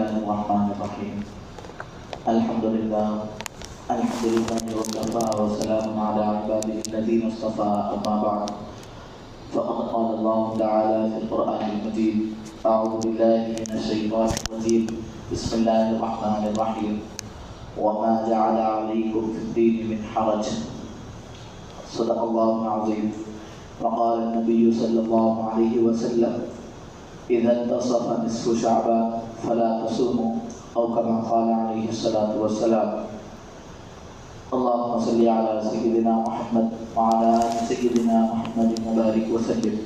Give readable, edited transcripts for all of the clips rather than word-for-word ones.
الله الرحمن الرحيم. الحمد لله وكفى وسلام على عباده الذين اصطفى. أما بعد، فقد قال الله تعالى في القرآن المجيد: أعوذ بالله من الشيطان الرجيم. بسم الله الرحمن الرحيم. وما جعل عليكم في الدين من حرج. صدق الله العظيم. وقال النبي صلى الله عليه وسلم: إذا انتصف نصف شعبان فلا تصوموا، أو كما قال عليه الصلاة والسلام. اللهم صل على سيدنا محمد وعلى آل سيدنا محمد وبارك وسلم.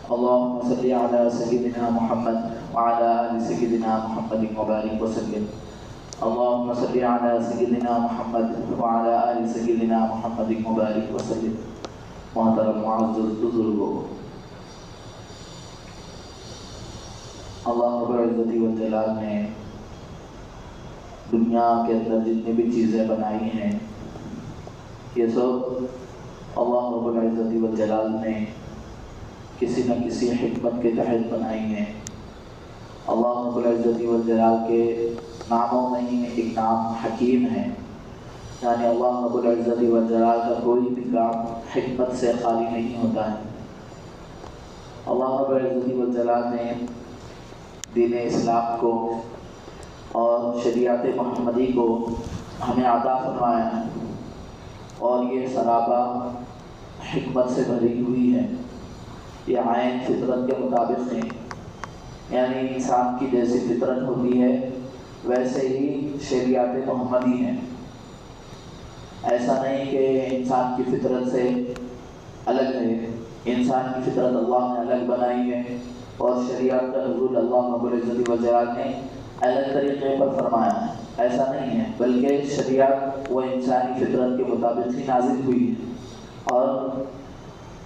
اللهم صل على سيدنا محمد وعلى آل سيدنا محمد وبارك وسلم. اللهم صل على سيدنا محمد وعلى آل سيدنا محمد وبارك وسلم. محترم معزز بزرگوں، اللہ رب العزت والجلال نے دنیا کے اندر جتنی بھی چیزیں بنائی ہیں، یہ سب اللہ رب العزت والجلال نے کسی نہ کسی حکمت کے تحت بنائی ہیں۔ اللہ رب العزت والجلال کے ناموں میں ہی ایک نام حکیم ہے، یعنی اللہ رب العزت والجلال کا کوئی بھی کام حکمت سے خالی نہیں ہوتا ہے۔ اللہ رب العزت والجلال نے دین اسلام کو اور شریعت محمدی کو ہمیں عطا فرمایا ہے، اور یہ سرابہ حکمت سے بھری ہوئی ہے۔ یہ عین فطرت کے مطابق ہے، یعنی انسان کی جیسی فطرت ہوتی ہے ویسے ہی شریعت محمدی ہے۔ ایسا نہیں کہ انسان کی فطرت سے الگ ہے، انسان کی فطرت اللہ نے الگ بنائی ہے اور شریعت کا نزول اللہ رب العزت والجلال نے الگ طریقے پر فرمایا ہے، ایسا نہیں ہے، بلکہ شریعت وہ انسانی فطرت کے مطابق ہی نازل ہوئی ہے۔ اور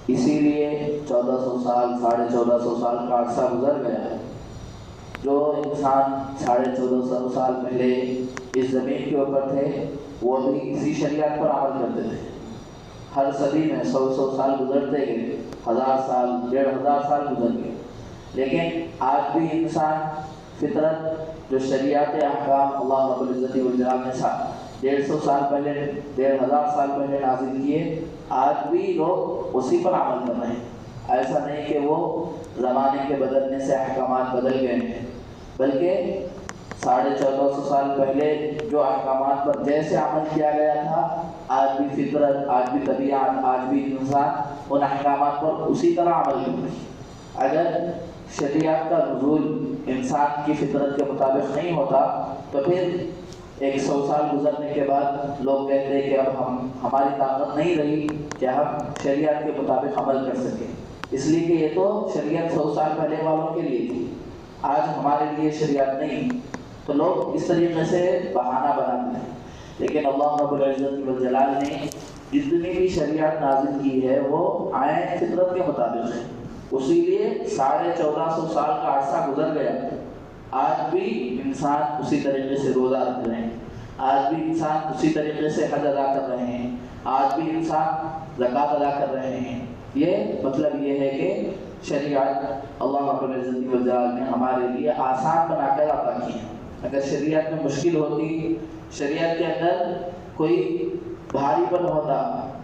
اسی لیے 1400 سال 1450 سال کا عرصہ گزر گیا ہے۔ جو انسان 1450 سال پہلے اس زمین کے اوپر تھے وہ بھی اسی شریعت پر عمل کرتے تھے۔ ہر صدی میں 100 سال گزرتے گئے، 1000 سال 1500 سال گزر گئے، لیکن آج بھی انسان فطرت جو شریعت احکام اللہ رب العزت والجلال نے 150 سال پہلے 1500 سال پہلے نازل کیے، آج بھی لوگ اسی پر عمل کر رہے ہیں۔ ایسا نہیں کہ وہ زمانے کے بدلنے سے احکامات بدل گئے ہیں، بلکہ 1450 سال پہلے جو احکامات پر جیسے عمل کیا گیا تھا، آج بھی فطرت، آج بھی طبیعت، آج بھی انسان ان احکامات پر اسی طرح عمل کر رہی ہے۔ اگر شریعت کا نزول انسان کی فطرت کے مطابق نہیں ہوتا تو پھر 100 سال گزرنے کے بعد لوگ کہتے ہیں کہ اب ہماری طاقت نہیں رہی کہ ہم شریعت کے مطابق عمل کر سکیں، اس لیے کہ یہ تو شریعت 100 سال پہلے والوں کے لیے تھی، آج ہمارے لیے شریعت نہیں، تو لوگ اس طریقے سے بہانہ بناتے ہیں۔ لیکن اللہ رب العزت والجلال نے جتنی بھی شریعت نازل کی ہے وہ عین فطرت کے مطابق ہے، اسی لیے 1450 سال کا عرصہ گزر گیا، آج بھی انسان اسی طریقے سے روزہ رکھ رہے ہیں، آج بھی انسان اسی طریقے سے حج ادا کر رہے ہیں، آج بھی انسان زکوٰۃ ادا کر رہے ہیں۔ یہ مطلب یہ ہے کہ شریعت اللہ رب العزت والجلال نے ہمارے لیے آسان بنا کر عطا کی ہے۔ اگر شریعت میں مشکل ہوتی، شریعت کے اندر کوئی بھاری پن ہوتا،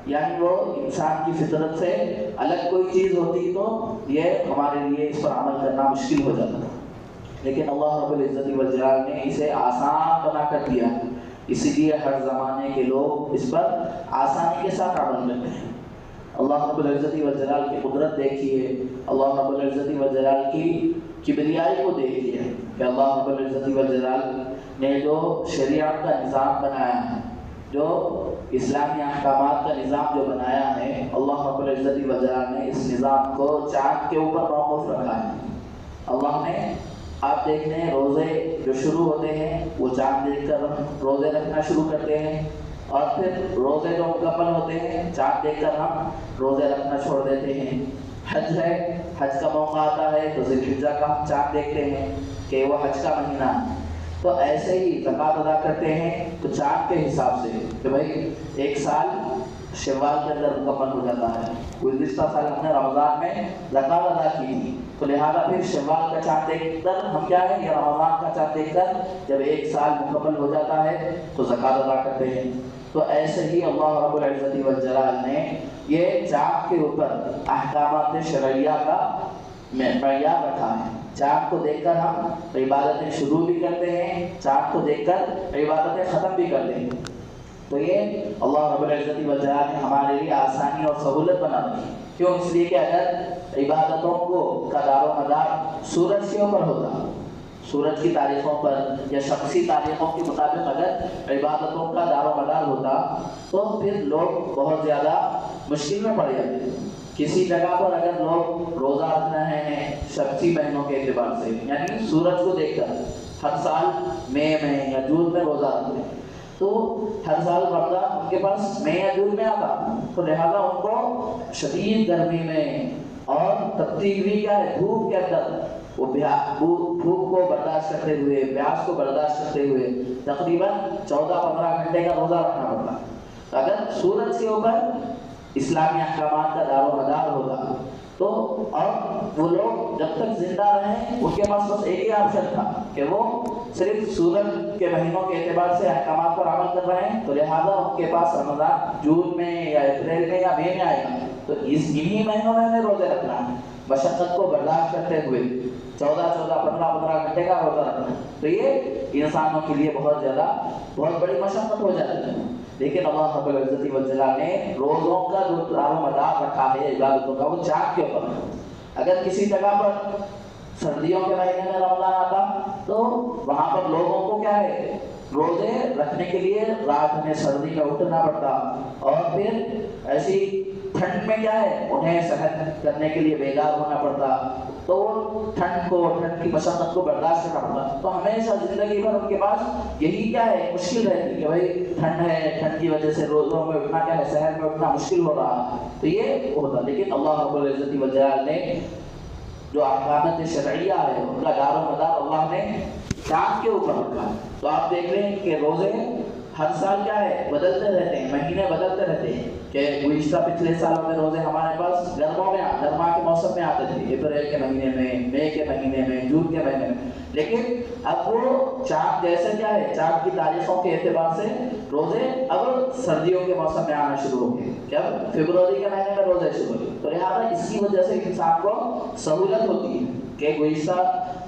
یعنی وہ انسان کی فطرت سے الگ کوئی چیز ہوتی، تو یہ ہمارے لیے اس پر عمل کرنا مشکل ہو جاتا تھا، لیکن اللہ رب العزت والجلال نے اسے آسان بنا کر دیا، اسی لیے ہر زمانے کے لوگ اس پر آسانی کے ساتھ عمل کرتے ہیں۔ اللہ رب العزت والجلال کی قدرت دیکھیے، اللہ رب العزت والجلال کی کبریائی کو دیکھیے کہ اللہ رب العزت والجلال نے جو شریعت کا نظام بنایا ہے، جو اسلامی احکامات کا نظام جو بنایا ہے، اللہ رب العزت والجلال نے اس نظام کو چاند کے اوپر موقوف رکھا ہے۔ اللہ نے، آپ دیکھتے ہیں روزے جو شروع ہوتے ہیں وہ چاند دیکھ کر روزے رکھنا شروع کرتے ہیں، اور پھر روزے جو مکمل ہوتے ہیں چاند دیکھ کر ہم روزے رکھنا چھوڑ دیتے ہیں۔ حج ہے، حج کا موقع آتا ہے تو ذی الحجہ کا ہم چاند دیکھتے ہیں کہ وہ حج کا مہینہ ہے۔ تو ایسے ہی زکوٰۃ ادا کرتے ہیں تو چاند کے حساب سے کہ بھائی ایک سال شوال کے اندر مکمل ہو جاتا ہے۔ گزشتہ سال ہم نے رمضان میں زکوٰۃ ادا کی تھی، تو لہٰذا پھر شوال کا چاند دیکھ کر ہم کیا ہے یا رمضان کا چاند دیکھ کر جب ایک سال مکمل ہو جاتا ہے تو زکوٰۃ ادا کرتے ہیں۔ تو ایسے ہی اللہ رب العزت والجلال نے یہ چاند کے اوپر احکامات شرعیہ کا معیار رکھا ہے۔ چاند کو دیکھ کر ہم عبادتیں شروع بھی کرتے ہیں، چاند کو دیکھ کر عبادتیں ختم بھی کرتے ہیں۔ تو یہ اللہ رب العزت والجلال نے ہمارے لیے آسانی اور سہولت بنا دی۔ کیوں؟ اس لیے کہ اگر عبادتوں کا دار و مدار سورج کے اوپر ہوتا، سورج کی تاریخوں پر یا شمسی تاریخوں کے مطابق اگر عبادتوں کا دار و مدار ہوتا تو پھر لوگ بہت زیادہ مشکل میں پڑ جاتے۔ کسی جگہ پر اگر لوگ روزہ رکھ رہے ہیں شمسی مہینوں کے اعتبار سے، یعنی سورج کو دیکھ کر ہر سال مئی میں یا جون میں روزہ رکھتے ہیں، تو ہر سال بندہ ان کے پاس مئی یا جون میں آتا، تو لہٰذا ان کو شدید گرمی میں اور تپتی ہوئی کیا ہے دھوپ کے اندر وہ دھوپ کو برداشت کرتے ہوئے، پیاس کو برداشت کرتے ہوئے تقریباً 14-15 گھنٹے کا روزہ رکھنا پڑتا۔ اگر سورج کے اوپر اسلامی احکامات کا دار و مدار ہوگا تو اور وہ لوگ جب تک زندہ رہیں ان کے پاس بس ایک ہی آپشن تھا کہ وہ صرف سورج کے مہینوں کے اعتبار سے احکامات پر عمل کر رہے ہیں، تو لہٰذا ان کے پاس رمضان جون میں یا اپریل میں یا مئی میں آئے گا، تو انہی مہینوں میں ہمیں روزے رکھنا ہے، مشقت کو برداشت کرتے ہوئے 15 گھنٹے کا روزہ رکھنا۔ تو یہ انسانوں کے لیے بہت بڑی مشقت ہو جاتی ہے، لیکن اللہ رب العزت والجلال نے روزوں کا جو دار و مدار رکھا ہے عبادتوں کا وہ چاند کے اوپر ہے۔ اگر کسی جگہ پر سردیوں کے مہینے میں رمضان آتا تو وہاں پر لوگوں کو کیا ہے روزے رکھنے کے لیے رات میں سردی میں اٹھنا پڑتا، اور پھر ایسی ٹھنڈ میں کیا ہے انہیں سحر کرنے کے لیے بیدار ہونا پڑتا، تو وہ ٹھنڈ کی مشقت کو برداشت کرنا پڑتا۔ تو ہمیشہ زندگی بھر ان کے پاس یہی کیا ہے مشکل رہتی کہ بھائی ٹھنڈ ہے، ٹھنڈ کی وجہ سے روزوں میں اٹھنا کیا ہے سحر میں اٹھنا مشکل ہو رہا، تو یہ ہوتا۔ لیکن اللہ رب العزت والجلال نے جو احکامات شرعیہ ہے ان کا دار و مدار اللہ نے چاند کے اوپر رکھا ہے۔ تو آپ دیکھ لیں کہ روزے ہر سال کیا ہے بدلتے رہتے ہیں، مہینے بدلتے رہتے ہیں، کہ گزشتہ پچھلے سالوں میں روزے ہمارے پاس گرما کے موسم میں آتے تھے، اپریل کے مہینے میں، مئی کے مہینے میں، جون کے مہینے میں، لیکن اب وہ چاند جیسے کیا ہے چاند کی تاریخوں کے اعتبار سے روزے اب سردیوں کے موسم میں آنا شروع ہو گئے، کیا فروری کے مہینے میں روزے شروع ہوئے، تو لہٰذا اس کی وجہ سے انسان کو سہولت ہوتی ہے کہ گزشتہ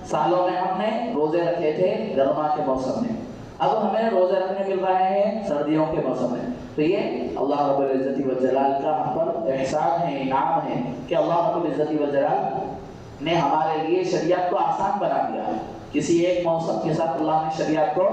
سالوں میں ہم نے روزے رکھے تھے گرما کے موسم میں، اب ہمیں روزے رکھنے مل رہے ہیں سردیوں کے موسم میں، تو یہ اللہ رب العزت والجلال کا ہم پر احسان ہے، انعام ہے کہ اللہ رب العزت والجلال نے ہمارے لیے شریعت کو آسان بنا دیا ہے۔ کسی ایک موسم کے ساتھ اللہ نے شریعت کو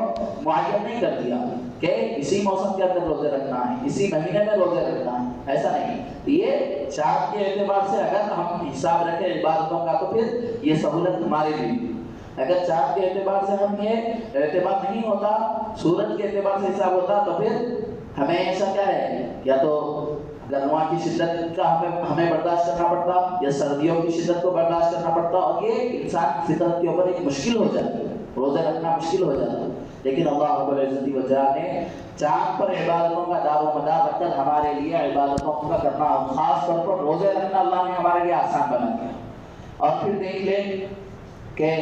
معین نہیں کر دیا کہ اسی موسم کے اندر روزے رکھنا ہے، اسی مہینے میں روزے رکھنا ہے، ایسا نہیں۔ یہ چاند کے اعتبار سے اگر ہم حساب رکھیں عبادتوں کا تو پھر یہ سہولت ہمارے لیے، اگر چاند کے اعتبار سے ہم یہ اعتبار نہیں ہوتا، سورج کے اعتبار سے حساب ہوتا، تو پھر ہمیں ایسا کیا ہے یا تو گرما کی شدت کا ہمیں برداشت کرنا پڑتا یا سردیوں کی شدت کو برداشت کرنا پڑتا، اور یہ انسان کی فطرت کے اوپر ایک مشکل ہو جاتی ہے، روزے رکھنا مشکل ہو جاتا ہے۔ لیکن اللہ رب العزت والجلال نے چاند پر عبادتوں کا دار و مدار رکھ کر ہمارے لیے عبادتوں کا کرنا، خاص طور پر روزے رکھنا اللہ نے ہمارے لیے آسان بنا دیا۔ اور پھر دیکھ لیں کہ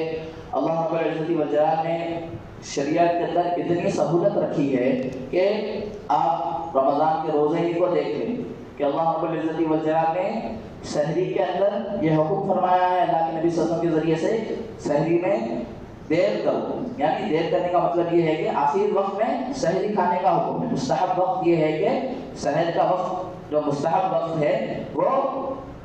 اللہ رب العزت والجلال نے شریعت کے اندر اتنی سہولت رکھی ہے کہ آپ رمضان کے روزے ہی کو دیکھ لیں کہ اللہ رب العزت والجلال نے سحری کے اندر یہ حکم فرمایا ہے اللہ کے نبی صلی اللہ علیہ وسلم کے ذریعے سے، سحری میں دیر کرو، یعنی دیر کرنے کا مطلب یہ ہے کہ آخر وقت میں سحری کھانے کا حکم ہے۔ مستحب وقت یہ ہے کہ سحر کا وقت جو مستحب وقت ہے وہ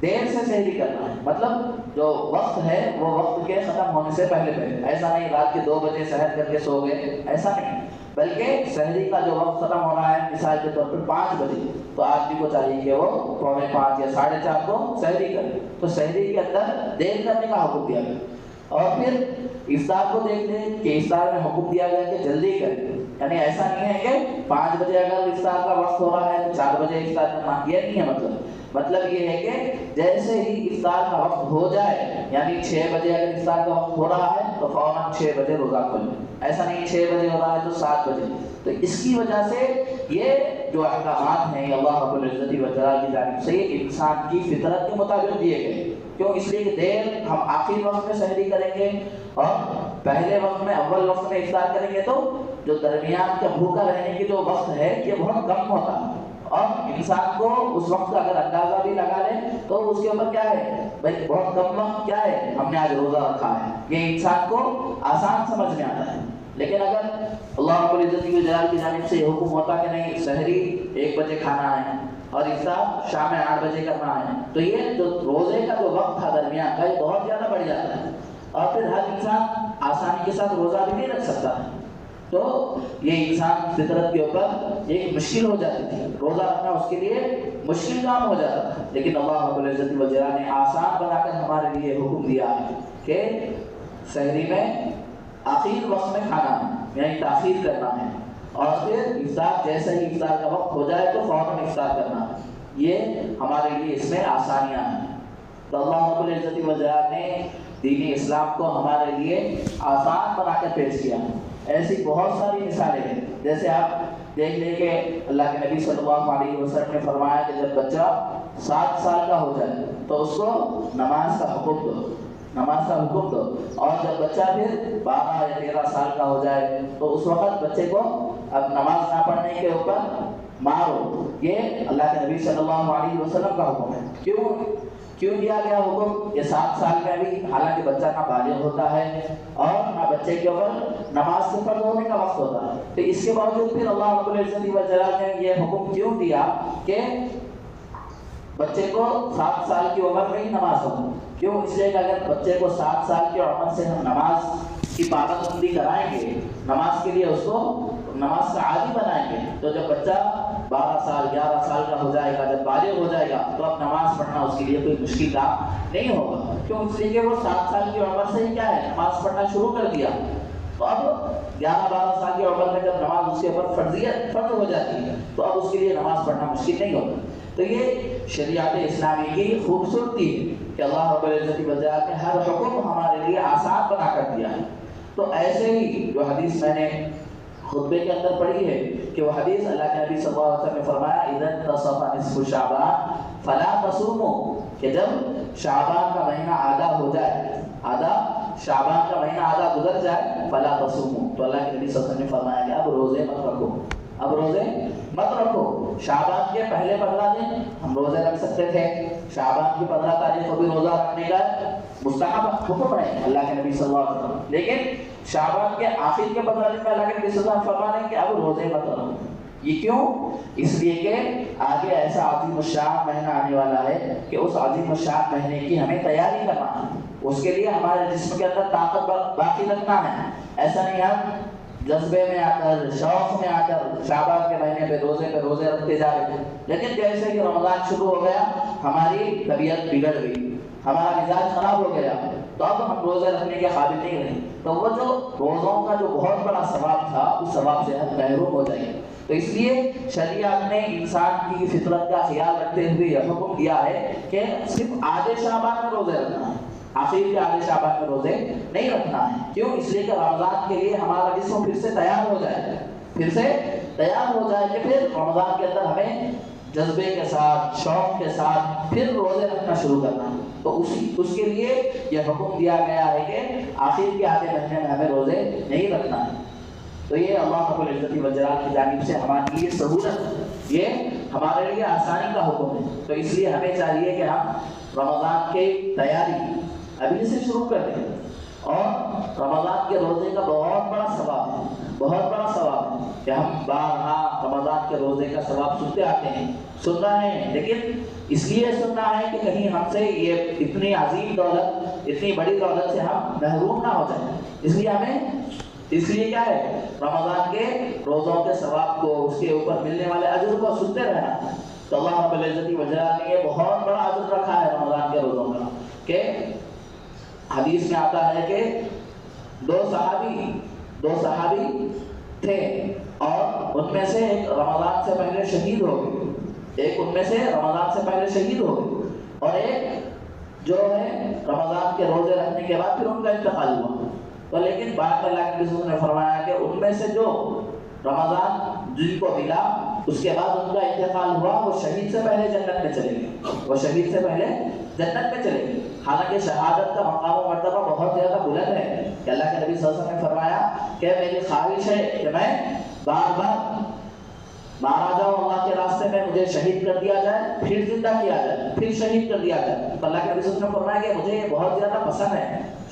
دیر سے سحری کرنا ہے، مطلب جو وقت ہے وہ وقت کے ختم ہونے سے پہلے ایسا نہیں رات کے 2 بجے سحر کر کے سو گئے، ایسا نہیں، بلکہ سحری کا جو وقت ختم ہو رہا ہے مثال کے طور پر 5 بجے، تو آدمی کو چاہیے کہ وہ 4:45 یا 4:30 کو سحری کرے، تو سحری کے اندر دیر کرنے کا حکم دیا گیا۔ اور پھر افطار کو دیکھ لیں کہ افطار میں حکم دیا گیا کہ جلدی کریں، یعنی ایسا نہیں ہے کہ 5 بجے اگر افطار کا وقت ہو رہا ہے تو 4 بجے افطار کرنا، یہ نہیں ہے مطلب، مطلب یہ ہے کہ جیسے ہی افطار کا وقت ہو جائے، یعنی 6 بجے اگر افطار کا وقت ہو رہا ہے تو فوراً 6 بجے روزہ کھولیں، ایسا نہیں 6 بجے ہو رہا ہے تو 7 بجے۔ تو اس کی وجہ سے یہ جو احکامات ہیں اللہ رب العزت والجلال کی جانب سے یہ انسان کی فطرت کے مطابق دیے گئے۔ کیوں؟ اس لیے کہ دیر ہم آخری وقت میں سحری کریں گے اور پہلے وقت میں اول وقت میں افطار کریں گے، تو جو درمیان کا بھوکا رہنے کی جو وقت ہے یہ بہت کم ہوتا ہے، اور انسان کو اس وقت کا اگر اندازہ بھی لگا لے تو اس کے اوپر کیا ہے بھائی بہت کم وقت کیا ہے ہم نے آج روزہ رکھا ہے، یہ انسان کو آسان سمجھ میں آتا ہے۔ لیکن اگر اللہ رب العزت کی جلال کی جانب سے یہ حکم ہوتا کہ نہیں سحری 1 بجے کھانا ہے اور افطار شام 8 بجے کرنا ہے، تو یہ جو روزے کا جو وقت تھا درمیان کا یہ بہت زیادہ بڑھ جاتا ہے، اور پھر ہر انسان آسانی کے ساتھ روزہ بھی نہیں رکھ سکتا ہے، تو یہ انسان فطرت کے اوپر ایک مشکل ہو جاتی تھی، روزہ رکھنا اس کے لیے مشکل کام ہو جاتا تھا۔ لیکن اللہ رب العزت والجلال نے آسان بنا کر ہمارے لیے حکم دیا ہے کہ سحری میں آخر وقت میں کھانا ہے، یعنی تاخیر کرنا ہے، اور پھر افطار جیسے ہی افطار کا وقت ہو جائے تو فوراً افطار کرنا ہے۔ یہ ہمارے لیے اس میں آسانیاں ہیں۔ تو اللہ رب العزت والجلال نے دین اسلام کو ہمارے لیے آسان بنا کر پیش کیا۔ ایسی بہت ساری مثالیں ہیں، جیسے آپ دیکھ لیں کہ اللہ کے نبی صلی اللہ علیہ وسلم نے فرمایا کہ جب بچہ 7 سال کا ہو جائے تو اس کو نماز کا حکم دو، نماز کا حکم دو، اور جب بچہ پھر 12 یا 13 سال کا ہو جائے تو اس وقت بچے کو اب نماز نہ پڑھنے کے اوپر مارو۔ یہ اللہ کے نبی صلی اللہ علیہ وسلم کا حکم ہے۔ کیوں دیا گیا حکم؟ یہ 7 سال میں بھی حالانکہ بچہ نہ بالغ ہوتا ہے اور نہ بچے کے اوپر نماز کے فرض ہونے کا وقت ہوتا ہے، تو اس کے باوجود پھر اللہ رب العزت والجلال نے یہ حکم کیوں دیا کہ بچے کو 7 سال کی عمر میں ہی نماز ہو؟ کیوں؟ اس لیے کہ اگر بچے کو 7 سال کی عمر سے ہم نماز کی پابندی کرائیں گے، نماز کے لیے اس کو نماز کا عادی بنائیں گے، تو جب بچہ 12 سال 11 سال کا ہو جائے گا، جب بالغ ہو جائے گا تو اب نماز پڑھنا اس کے لیے کوئی مشکل کام نہیں ہوگا۔ کیوں؟ اس لیے کہ وہ 7 سال کی عمر سے ہی کیا ہے نماز پڑھنا شروع کر دیا، تو اب 11-12 سال کی عمر میں جب نماز اس کے اوپر فرض ہو جاتی ہے تو اب اس کے لیے نماز پڑھنا مشکل نہیں ہوگا۔ تو یہ شریعت اسلامی کی خوبصورتی ہے کہ اللہ رب العزت والجلال نے ہر حکم ہمارے لیے آسان بنا کر دیا ہے۔ تو ایسے ہی جو حدیث میں نے خطبے کے اندر پڑھی ہے کہ وہ حدیث اللہ کے نبی صلی اللہ علیہ وسلم نے فرمایا اذا انتصف نصف شعبان فلا تصوموا، کہ جب شعبان کا مہینہ آدھا ہو جائے، شعبان کا مہینہ آدھا گزر جائے، فلا تصوموا، تو اللہ کے نبی صلی اللہ علیہ وسلم نے فرمایا کہ اب روزے مت رکھو، اب روزے مت رکھو۔ شعبان کے پہلے 15 دن ہم روزے رکھ سکتے تھے، شعبان کی 15 تاریخ کو بھی روزہ رکھنے کا مستحب حکم ہے اللہ کے نبی صلی اللہ علیہ وسلم، لیکن شعبان کے آخر کے 15 دن میں اللہ کے نبی صلی اللہ علیہ وسلم فرما رہے ہیں کہ اب روزے مت رکھو۔ یہ کیوں؟ اس لیے کہ آگے ایسا عظیم الشان مہینہ آنے والا ہے کہ اس عظیم الشان مہینے کی ہمیں تیاری کرنا ہے، اس کے لیے ہمارے جسم کے اندر طاقت باقی رکھنا ہے۔ ایسا نہیں ہم جذبے میں آ کر شوق میں آ کر شعبان کے مہینے پہ روزے رکھتے جا رہے ہیں، لیکن جیسے کہ رمضان شروع ہو گیا ہماری طبیعت بگڑ گئی، ہمارا مزاج خراب ہو گیا، تو اب ہم روزے رکھنے کے قابل نہیں رہے، تو وہ جو روزوں کا جو بہت بڑا ثواب تھا اس ثواب سے ہم محروم ہو جائیں گے۔ تو اس لیے شریعت نے انسان کی فطرت کا خیال رکھتے ہوئے یہ حکم دیا ہے کہ صرف آدھے شعبان میں روزے رکھنا ہے، آخر کے آدھے شعبان میں روزے نہیں رکھنا ہے۔ کیوں؟ اس لیے کہ رمضان کے لیے ہمارا جسم پھر سے تیار ہو جائے کہ پھر رمضان کے اندر ہمیں جذبے کے ساتھ شوق کے ساتھ پھر روزے رکھنا شروع کرنا ہے۔ تو اس کے لیے یہ حکم دیا گیا ہے کہ آخر کے آدھے مہینے میں ہمیں روزے نہیں رکھنا ہے۔ تو یہ اللہ رب العزت والجلال کی جانب سے ہمارے لیے سہولت، یہ ہمارے لیے آسانی کا حکم ہے۔ تو اس لیے ہمیں چاہیے کہ ہم رمضان کی تیاری ابھی سے شروع کر دیں، اور رمضان کے روزے کا بہت بڑا ثواب ہے کہ ہم بارہا رمضان کے روزے کا ثواب سنتے آتے ہیں، سن رہے ہیں، لیکن اس لیے سننا ہے کہ کہیں ہم سے یہ اتنی عظیم دولت، اتنی بڑی دولت سے ہم محروم نہ ہو جائیں۔ اس لیے کیا ہے رمضان کے روزوں کے ثواب کو، اس کے اوپر ملنے والے اجر کو سنتے رہنا۔ تو اللہ رب العزت والجلال نے یہ بہت بڑا اجر رکھا ہے رمضان کے روزوں کا، کہ حدیث میں آتا ہے کہ دو صحابی تھے اور ان میں سے ایک رمضان سے پہلے شہید ہو گئے، ایک ان میں سے رمضان سے پہلے شہید ہو گئے، اور ایک جو ہے رمضان کے روزے رکھنے کے بعد پھر ان کا انتقال ہوا۔ تو لیکن بعد میں اللہ کے رسول نے فرمایا کہ ان میں سے جو رمضان جن کو ملا اس کے بعد ان کا انتقال ہوا، وہ شہید سے پہلے جنت میں چلے گئے، وہ شہید سے پہلے جنت میں چلے گئے۔ حالانکہ شہادت کا مقام و مرتبہ بہت زیادہ بلند ہے کہ اللہ کے نبی صلی اللہ علیہ وسلم نے فرمایا کہ میری خواہش ہے کہ میں بار بار مارا جاؤں اللہ کے راستے میں، مجھے شہید کر دیا جائے، پھر زندہ کیا جائے، پھر شہید کر دیا جائے۔ تو اللہ کے نبی صلی اللہ علیہ وسلم نے فرمایا کہ مجھے یہ بہت زیادہ پسند ہے،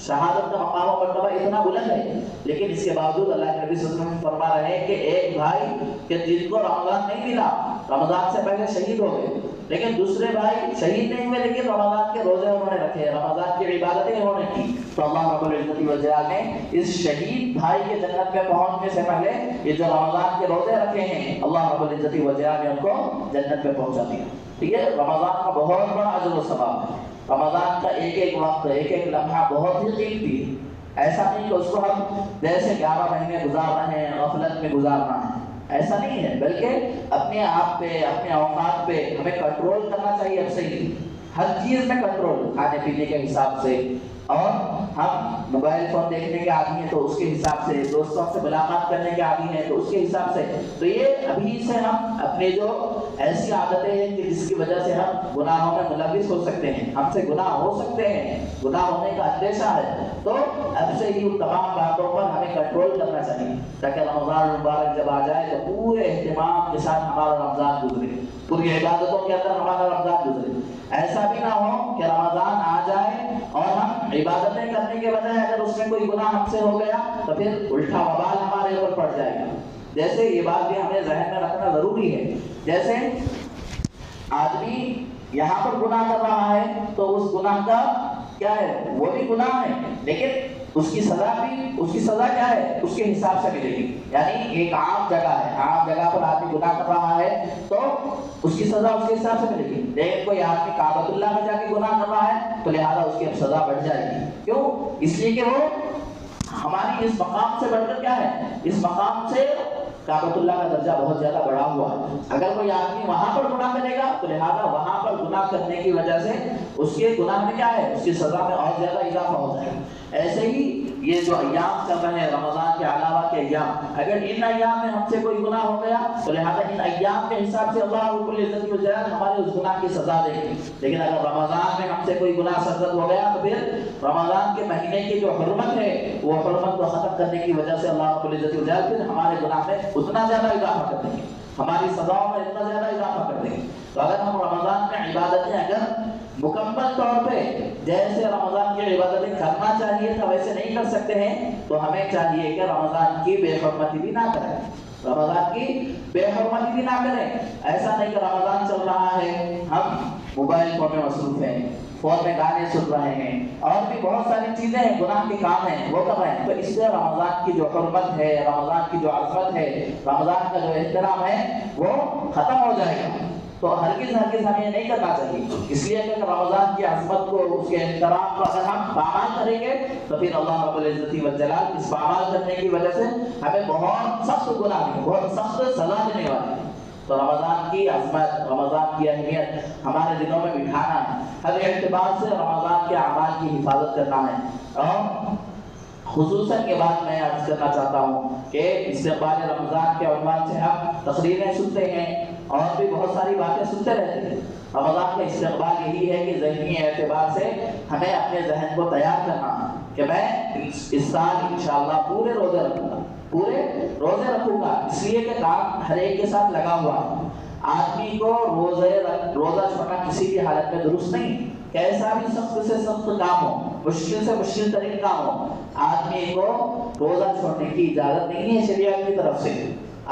شہادت کا مقام و مرتبہ اتنا بلند ہے، لیکن اس کے باوجود اللہ کے نبی صلی اللہ علیہ وسلم فرما رہے ہیں کہ ایک بھائی کہ جن کو رمضان نہیں ملا، رمضان سے پہلے شہید ہو گئے، لیکن دوسرے بھائی شہید نہیں ہوئے لیکن رمضان کے روزے انہوں نے رکھے، رمضان کی عبادتیں انہوں نے کی، تو اللہ رب العزت والجلال نے اس شہید بھائی کے جنت میں پہنچنے سے پہلے یہ جو رمضان کے روزے رکھے ہیں اللہ رب العزت والجلال نے ان کو جنت میں پہنچا دیا۔ ٹھیک ہے، رمضان کا بہت بڑا اجر و ثواب ہے، رمضان کا ایک ایک وقت، ایک ایک لمحہ بہت ہی قیمتی ہے۔ ایسا نہیں کہ اس کو ہم جیسے 11 مہینے گزار رہے ہیں غفلت میں گزارنا ہے، ایسا نہیں ہے، بلکہ اپنے آپ پہ، اپنے اوقات پہ ہمیں کنٹرول کرنا چاہیے اب سے ہی، ہر چیز میں کنٹرول، کھانے پینے کے حساب سے، اور ہم موبائل فون دیکھنے کے عادی ہیں تو اس کے حساب سے، دوستوں سے ملاقات کرنے کے عادی ہیں تو اس کے حساب سے۔ تو یہ ابھی سے ہم اپنے جو ایسی عادتیں ہیں کہ جس کی وجہ سے ہم گناہوں میں ملوث ہو سکتے ہیں، ہم سے گناہ ہو سکتے ہیں، گناہ ہونے کا اندیشہ ہے، تو اب سے ہی ان تمام باتوں پر ہمیں کنٹرول کرنا چاہیے تاکہ رمضان المبارک جب آ جائے تو پورے اہتمام کے ساتھ ہمارا رمضان گزرے، پوری عبادتوں کے اندر ہمارا رمضان گزرے۔ ایسا بھی نہ ہو کہ رمضان آ جائے اور ہم عبادتیں کرنے کے بجائے اگر اس میں کوئی گناہ ہم سے ہو گیا تو پھر الٹا وبال ہمارے اوپر پڑ جائے گا۔ جیسے یہ بات بھی ہمیں ذہن میں رکھنا ضروری ہے، جیسے آدمی یہاں پر گناہ کر رہا ہے تو اس گناہ کا کیا ہے، وہ بھی گناہ ہے، لیکن اس کی سزا کیا ہے، اس کے حساب سے ملے گی۔ یعنی ایک عام جگہ ہے، عام جگہ پر آدمی گناہ کر رہا ہے تو اس کی سزا اس کے حساب سے ملے گی، لیکن کوئی آدمی کعبۃ اللہ میں جا کے گناہ کر رہا ہے تو لہٰذا اس کی اب سزا بڑھ جائے گی۔ کیوں؟ اس لیے کہ وہ ہماری اس مقام سے بڑھ کر کیا ہے، اس مقام سے کعبۃ اللہ کا درجہ بہت زیادہ بڑھا ہوا ہے۔ اگر کوئی آدمی وہاں پر گناہ کرے گا تو لہٰذا وہاں پر گناہ کرنے کی وجہ سے اس کے گناہ میں کیا ہے، اس کی سزا میں اور زیادہ اضافہ ہو جائے گا۔ ایسے ہی یہ جو ایام چل رہے ہیں رمضان کے علاوہ کے ایام، اگر ان ایام میں ہم سے کوئی گناہ ہو گیا تو لہٰذا ان ایام کے حساب سے اللہ رب العزت والجلال ہمارے اس گناہ کی سزا دے گی، لیکن اگر رمضان میں ہم سے کوئی گناہ سرزد ہو گیا تو پھر رمضان کے مہینے کی جو حرمت ہے وہ حرمت کو ختم کرنے کی وجہ سے اللہ رب العزت والجلال پھر ہمارے گناہ میں اتنا زیادہ اضافہ کر دیں گے، ہماری سزاؤں میں اتنا زیادہ اضافہ کر دیں گے۔ تو اگر ہم رمضان میں عبادتیں اگر مکمل طور پہ جیسے رمضان کی عبادتیں کرنا چاہیے تھا ویسے نہیں کر سکتے ہیں تو ہمیں چاہیے کہ رمضان کی بے حرمتی بھی نہ کریں، رمضان کی بے حرمتی بھی نہ کریں۔ ایسا نہیں کہ رمضان چل رہا ہے ہم موبائل فون میں مصروف ہیں، فون میں گانے سن رہے ہیں، اور بھی بہت ساری چیزیں ہیں، گناہ کے کام ہیں وہ کر رہے ہیں، تو اس سے رمضان کی جو حرمت ہے، رمضان کی جو عظمت ہے، رمضان کا جو احترام ہے وہ ختم ہو جائے گا۔ تو ہرگز ہمیں یہ نہیں کرنا چاہیے، اس لیے کہ رمضان کی عظمت کو، اس کے احترام کو اگر ہم پامال کریں گے تو پھر اللہ رب العزت والجلال اس پامال کرنے کی وجہ سے ہمیں بہت سخت گناہ میں بہت سخت سزا دینے والے ہیں۔ تو رمضان کی عظمت، رمضان کی اہمیت ہمارے دلوں میں بٹھانا ہے، ہر اعتبار سے رمضان کے اعمال کی حفاظت کرنا ہے۔ اور خصوصاً یہ بات میں عرض کرنا چاہتا ہوں کہ استقبال رمضان کے عنوان سے ہم تقریریں سنتے ہیں اور بھی بہت ساری باتیں سنتے رہتے ہیں۔ رمضان کا استقبال یہی ہے کہ ذہنی اعتبار سے ہمیں اپنے ذہن کو تیار کرنا کہ میں اس سال انشاءاللہ پورے روزے رکھوں گا، اس لیے کہ کام ہر ایک کے ساتھ لگا ہوا ہے۔ آدمی کو روزہ چھوڑنا کسی بھی حالت میں درست نہیں، کیسا بھی سخت سے سخت کام ہو، مشکل سے مشکل ترین کام ہو، آدمی کو روزہ چھوڑنے کی اجازت نہیں ہے شریعت کی طرف سے۔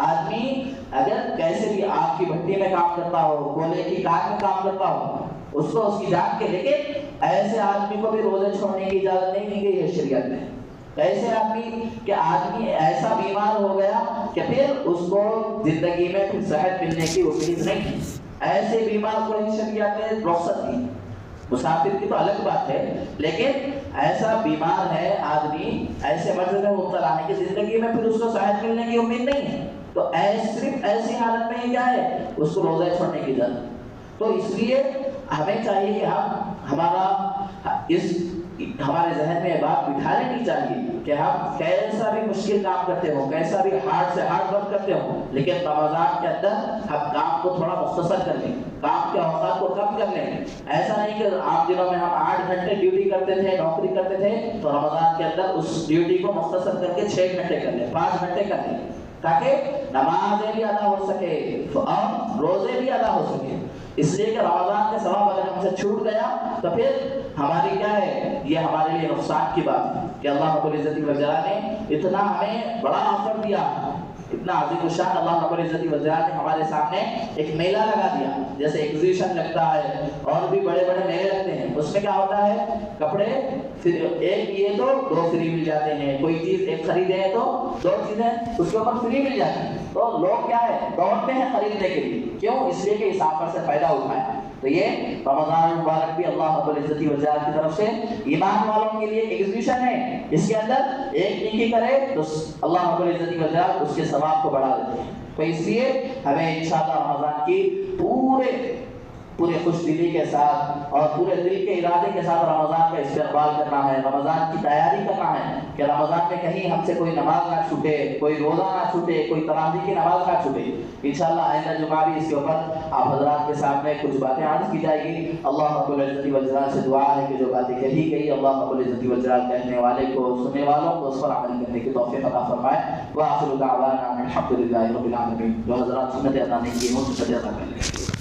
آدمی اگر کیسے بھی آگ کی بھٹی میں کام کرتا ہو، گولے کی کار میں کام کرتا ہو، اس کو اس کی جان کے، لیکن ایسے آدمی کو بھی روزے چھوڑنے کی اجازت نہیں دی گئی ہے شریعت میں۔ ایسے آدمی ایسا بیمار ہو گیا کہ پھر اس کو زندگی میں پھر صحت ملنے کی امید نہیں، ایسے بیمار کو ہی شریعت نے رخصت دی۔ مسافر کی تو الگ بات ہے، لیکن ایسا بیمار ہے آدمی، ایسے مرض میں مبتلا ہے کہ زندگی میں پھر اس کو صحت ملنے کی امید نہیں ہے، تو صرف ایسی حالت میں ہی کیا ہے اس کو روزہ چھوڑنے کی ضرورت. تو اس لیے ہمیں چاہیے کہ ہمارے ذہن میں یہ بات بٹھا لینی چاہیے کہ ہم کیسا بھی مشکل کام کرتے ہوں، کیسا بھی ہارڈ سے ہارڈ ورک کرتے ہوں، لیکن رمضان کے اندر ہم کام کو تھوڑا مختصر کر لیں، کام کے اوقات کو کم کر لیں. ایسا نہیں کہ عام دنوں میں ہم 8 گھنٹے ڈیوٹی کرتے تھے، نوکری کرتے تھے، تو رمضان کے اندر اس ڈیوٹی کو مختصر کر کے 6 گھنٹے کر لیں، 5 گھنٹے کر لیں، تاکہ نمازیں بھی ادا ہو سکے اور روزے بھی ادا ہو سکے. اس لیے کہ رمضان کا ثواب اگر ہم سے چھوٹ گیا تو پھر ہماری کیا ہے، یہ ہمارے لیے نقصان کی بات ہے کہ اللہ رب العزت والجلال نے اتنا ہمیں بڑا آفر دیا، اتنا عظیم الشان اللہ رب العزت والجلال نے ہمارے سامنے ایک میلہ لگا دیا. جیسے ایگزیبیشن لگتا ہے اور بھی بڑے بڑے میلے لگتے ہیں، اس میں کیا ہوتا ہے کپڑے ایک لیے تو 2 فری مل جاتے ہیں، کوئی چیز ایک خریدے ہیں تو 2 چیزیں اس کے اوپر فری مل جاتی ہیں. تو لوگ کیا ہے دوڑتے ہیں خریدنے کے لیے، کیوں؟ اس لیے کہ اس آفر سے فائدہ اٹھائیں. تو یہ رمضان المبارک بھی اللہ رب العزت والجلال کی طرف سے ایمان والوں کے لیے ایگزیبیشن ہے. اس کے اندر ایک نیکی کرے تو اللہ رب العزت والجلال اس کے ثواب کو بڑھا دیتے ہیں. تو اس لیے ہمیں انشاءاللہ رمضان کی پورے خوش دلی کے ساتھ اور پورے دل کے ارادے کے ساتھ رمضان کا استقبال کرنا ہے، رمضان کی تیاری کرنا ہے کہ رمضان میں کہیں ہم سے کوئی نماز نہ چھوٹے، کوئی روزہ نہ چھوٹے، کوئی تراویح کی نماز نہ چھوٹے. انشاءاللہ آئندہ جمعہ بھی اس کے اوپر آپ حضرات کے سامنے کچھ باتیں عرض کی جائے گی. اللہ رب العزت والجلال سے دعا ہے کہ جو باتیں کہی گئی اللہ رب العزت والجلال کہنے والے کو، سننے والوں کو اس پر عمل کرنے کی توفیق عطا فرمائے. وآخر دعوانا الحمدللہ رب العالمین. جو حضرات سنت ادا نہیں کی ہوں سنت ادا کر لیں.